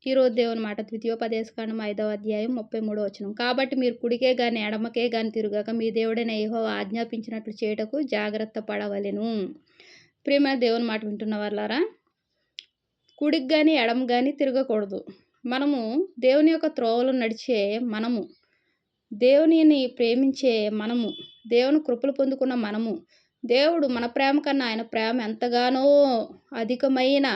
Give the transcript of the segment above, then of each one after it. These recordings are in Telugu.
ఈరోజు దేవుని మాట ద్వితీయోపదేశకాండం 5వ అధ్యాయం 33వ వచనం. కాబట్టి మీరు కుడికే గాని ఎడమకే గాని తిరగక మీ దేవుడైన యెహోవా ఆజ్ఞాపించినట్లు చేయుటకు జాగ్రత్త పడవలెను. ప్రియమైన దేవుని మాట వింటున్న వాళ్ళారా, కుడికి గాని ఎడమ గాని తిరగకూడదు. మనము దేవుని యొక్క త్రోవలో నడిచే మనము, దేవునిని ప్రేమించే మనము, దేవుని కృపలు పొందుకున్న మనము, దేవుడు మన ప్రేమ కన్నా ఆయన ప్రేమ ఎంతగానో అధికమైన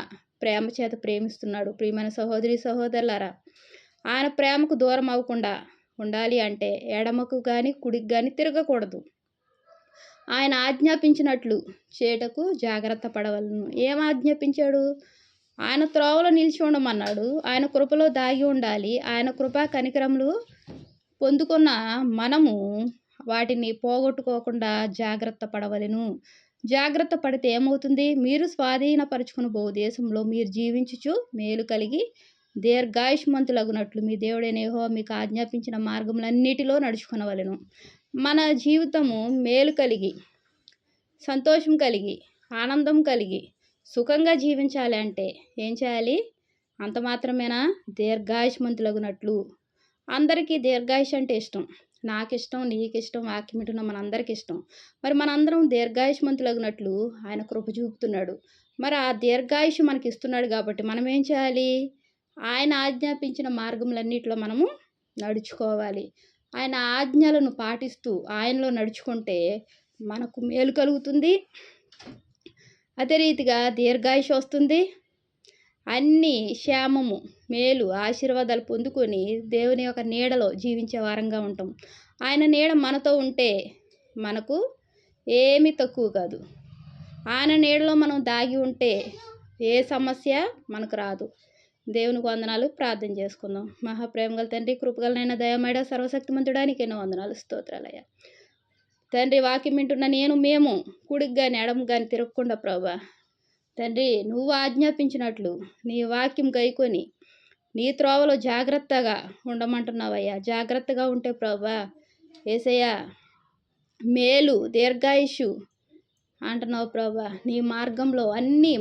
ప్రేమ చేత ప్రేమిస్తున్నాడు. ప్రియమైన సహోదరి సహోదరులారా, ఆయన ప్రేమకు దూరం అవ్వకుండా ఉండాలి అంటే ఎడమకు కానీ కుడికి కానీ తిరగకూడదు. ఆయన ఆజ్ఞాపించినట్లు చేయుటకు జాగ్రత్త పడవలను. ఏం ఆజ్ఞాపించాడు? ఆయన త్రోవలో నిలిచి ఉండమన్నాడు. ఆయన కృపలో దాగి ఉండాలి. ఆయన కృపా కనికరములు పొందుకున్న మనము వాటిని పోగొట్టుకోకుండా జాగ్రత్త పడవలెను. జాగ్రత్త పడితే ఏమవుతుంది? మీరు స్వాధీనపరుచుకుని బహు దేశంలో మీరు జీవించుచు మేలు కలిగి దీర్ఘాయుష్మంతులగునట్లు మీ దేవుడైన యెహోవా మీకు ఆజ్ఞాపించిన మార్గములన్నిటిలో నడుచుకొనవలెను. మన జీవితము మేలు కలిగి, సంతోషం కలిగి, ఆనందం కలిగి, సుఖంగా జీవించాలి అంటే ఏం చేయాలి? అంత మాత్రమేనా? దీర్ఘాయుష్మంతులగునట్లు. అందరికీ దీర్ఘాయుష్ అంటే ఇష్టం. నాకిష్టం, నీకిష్టం, వాక్యం వింటున్న మనందరికి ఇష్టం. మరి మనందరం దీర్ఘాయుష్మంతులగినట్లు ఆయన కృప చూపుతున్నాడు. మరి ఆ దీర్ఘాయుష్ మనకి ఇస్తున్నాడు కాబట్టి మనం ఏం చేయాలి? ఆయన ఆజ్ఞాపించిన మార్గములన్నిటిలో మనము నడుచుకోవాలి. ఆయన ఆజ్ఞలను పాటిస్తూ ఆయనలో నడుచుకుంటే మనకు మేలు కలుగుతుంది. అదే రీతిగా దీర్ఘాయుష్ వస్తుంది. అన్ని క్షేమము, మేలు, ఆశీర్వాదాలు పొందుకొని దేవుని యొక్క నీడలో జీవించే వారంగా ఉంటాం. ఆయన నీడ మనతో ఉంటే మనకు ఏమీ తక్కువ కాదు. ఆయన నీడలో మనం దాగి ఉంటే ఏ సమస్య మనకు రాదు. దేవునికి వందనాలు. ప్రార్థన చేసుకుందాం. మహాప్రేమ గల తండ్రి, కృపగలనైన దయామేడ సర్వశక్తిమంతుడానికి ఎన్నో వందనాలు, స్తోత్రాలయ్యా. తండ్రి, వాక్యం వింటున్న మేము కుడికి కానీ ఎడమ కానీ తిరగకుండా ప్రభా తండ్రి, నువ్వు ఆజ్ఞాపించినట్లు నీ వాక్యం గైకొని నీ త్రోవలో జాగ్రత్తగా ఉండమంటున్నావయ్యా. జాగ్రత్తగా ఉంటే ప్రభా యేసయ్యా మేలు, దీర్ఘాయుషు అంటున్నావు ప్రభా. నీ మార్గంలో అన్నీ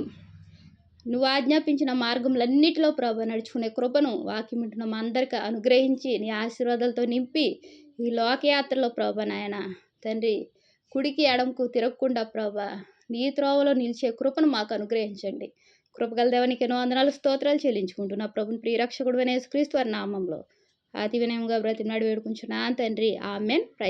నువ్వు ఆజ్ఞాపించిన మార్గములన్నిటిలో ప్రభా నడుచుకునే కృపను వాక్యం వింటున్న మా అందరికీ అనుగ్రహించి నీ ఆశీర్వాదాలతో నింపి ఈ లోకయాత్రలో ప్రభా నాయన తండ్రి కుడికి ఎడమకు తిరగకుండా ప్రభా నీ త్రోవలో నిలిచే కృపను మాకు అనుగ్రహించండి. కృపగల దేవానికి ఎన్నో వందనాలు, స్తోత్రాలు చెల్లించుకుంటున్నా ప్రభుని ప్రియరక్షకుడు యేసుక్రీస్తు వారి నామంలో అతి వినయంగా బ్రతిమలాడి వేడుకుంటున్నాను తండ్రి. ఆమేన్.